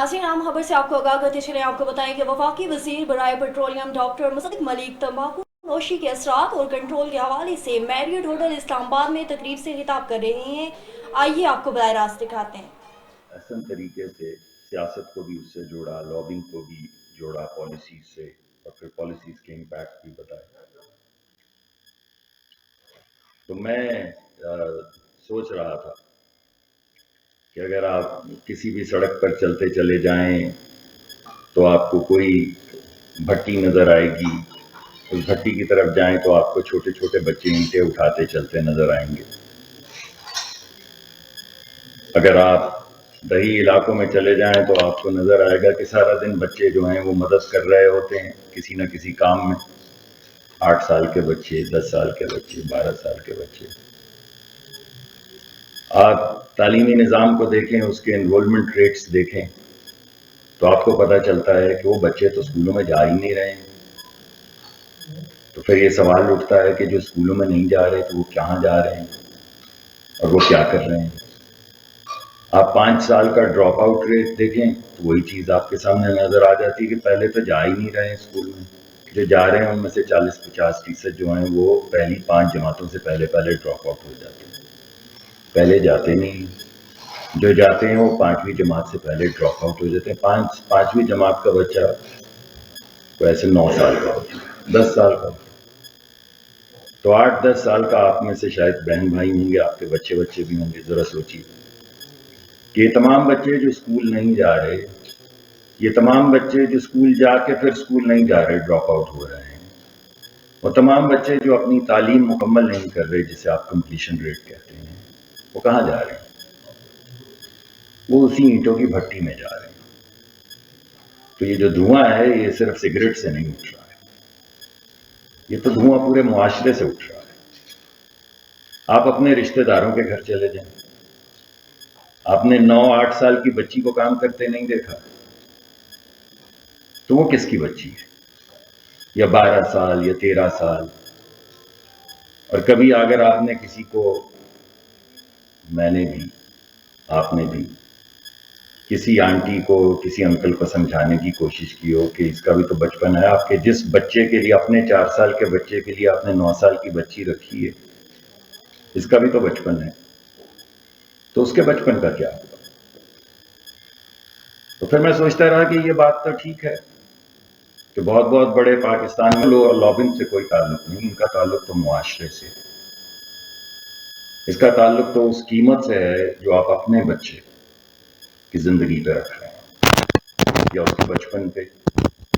नाज़रीन, आम खबर से आपको आगाह करते चले आपको बताएं कि वफाकी वज़ीर बराए पेट्रोलियम डॉक्टर मुसद्दिक मलिक तंबाकू नोशी के असरात और कंट्रोल के हवाले से मैरियट होटल इस्लामाबाद में तकरीब से खिताब कर रहे हैं। आइए आपको बराह रास्त दिखाते हैं। अहसन तरीके से सियासत को भी उससे जोड़ा, लॉबिंग को भी जोड़ा पॉलिसीज से, और फिर पॉलिसीज के इम्पैक्ट भी बताए। तो मैं सोच रहा था कि अगर आप किसी भी सड़क पर चलते चले जाएं तो आपको कोई भट्टी नज़र आएगी, उस भट्टी की तरफ जाएं तो आपको छोटे छोटे बच्चे ईंटें उठाते चलते नज़र आएंगे। अगर आप दही इलाकों में चले जाएं तो आपको नज़र आएगा कि सारा दिन बच्चे जो हैं वो मदद कर रहे होते हैं किसी न किसी काम में। 8 साल के बच्चे, 10 साल के बच्चे, 12 साल के बच्चे। आप तालीमी निज़ाम को देखें, उसके एनरोलमेंट रेट्स देखें तो आपको पता चलता है कि वो बच्चे तो स्कूलों में जा ही नहीं रहे हैं। तो फिर ये सवाल उठता है कि जो स्कूलों में नहीं जा रहे तो वो कहाँ जा रहे हैं और वो क्या कर रहे हैं। आप 5 साल का ड्रॉप आउट रेट देखें तो वही चीज़ आपके सामने नज़र आ जाती है कि पहले तो जा ही नहीं रहे हैं स्कूल में। जो जा रहे हैं उनमें से 40-50% जो हैं वो पहली 5 जमातों से पहले ड्रॉप आउट हो जाते हैं, पहले जाते नहीं। जो जाते हैं वो 5वीं जमात से पहले ड्रॉप आउट हो जाते हैं। 5वीं जमात का बच्चा तो ऐसे 9 साल का होता है, 10 साल का। तो 8-10 साल का आप में से शायद बहन भाई होंगे, आपके बच्चे भी होंगे। ज़रा सोचिए कि ये तमाम बच्चे जो स्कूल नहीं जा रहे, ये तमाम बच्चे जो स्कूल जाके फिर स्कूल नहीं जा रहे, ड्रॉप आउट हो रहे हैं, और तमाम बच्चे जो अपनी तालीम मुकम्मल नहीं कर रहे, जिसे आप कंप्लीशन रेट कहते हैं, वो कहाँ जा रहे हैं? वो उसी ईंटों की भट्टी में जा रहे हैं। तो ये जो धुआं है ये सिर्फ सिगरेट से नहीं उठ रहा है, ये तो धुआं पूरे मुआशरे से उठ रहा है। आप अपने रिश्तेदारों के घर चले जाएं, आपने 9-8 साल की बच्ची को काम करते नहीं देखा, तो वो किसकी बच्ची है? या 12 साल या 13 साल। और कभी अगर आपने किसी को, मैंने भी, आपने भी किसी आंटी को, किसी अंकल को समझाने की कोशिश की हो कि इसका भी तो बचपन है, आपके जिस बच्चे के लिए, अपने 4 साल के बच्चे के लिए आपने 9 साल की बच्ची रखी है, इसका भी तो बचपन है, तो उसके बचपन का क्या होगा? तो फिर मैं सोचता रहा कि ये बात तो ठीक है कि बहुत बहुत बड़े पाकिस्तान में लोग लॉबिंग से कोई ताल्लुक नहीं, इनका ताल्लुक तो मुआशरे से, इसका ताल्लुक तो उस कीमत से है जो आप अपने बच्चे की जिंदगी पे रख रहे हैं, या उसके बचपन पे,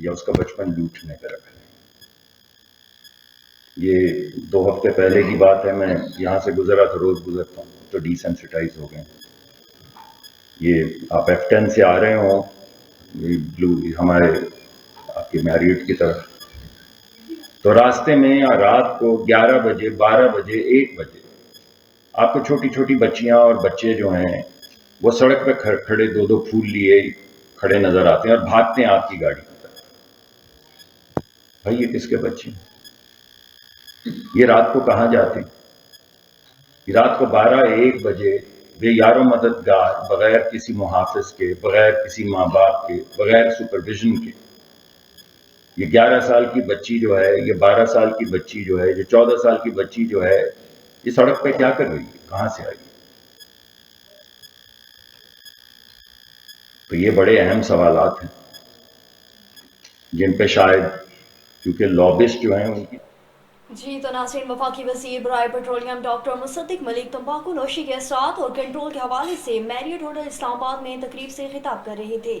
या उसका बचपन लूटने पे रख रहे हैं। ये 2 हफ्ते पहले की बात है, मैं यहाँ से गुजरा तो रोज गुजरता हूँ तो डिसेंसिटाइज हो गए। ये आप F10 से आ रहे हो, ये ब्लू हमारे आपके मैरियट की तरफ, तो रास्ते में या रात को 11 बजे, 12 बजे, 1 बजे आपको छोटी छोटी बच्चियां और बच्चे जो हैं वो सड़क पे खड़े 2-2 फूल लिए खड़े नजर आते हैं और भागते हैं आपकी गाड़ी की तरफ। भाई ये किसके बच्चे हैं? ये रात को कहाँ जाते हैं? ये रात को 12-1 बजे बेयारो मददगार, बगैर किसी मुहाफिज के, बगैर किसी माँ बाप के, बगैर सुपरविजन के, ये 11 साल की बच्ची जो है, ये 12 साल की बच्ची जो है, ये 14 साल की बच्ची जो है, ये सड़क पे क्या कर रही है, कहाँ से आई? तो ये बड़े अहम सवालात हैं जिन पे शायद, क्योंकि लॉबिस्ट जो हैं उनकी। जी तो नाज़रीन, वफाकी वज़ीर बराए पेट्रोलियम डॉक्टर मुसद्दिक मलिक तंबाकू नोशी के असरात और कंट्रोल के हवाले से मैरियट होटल इस्लामाबाद में तकरीब से खिताब कर रहे थे।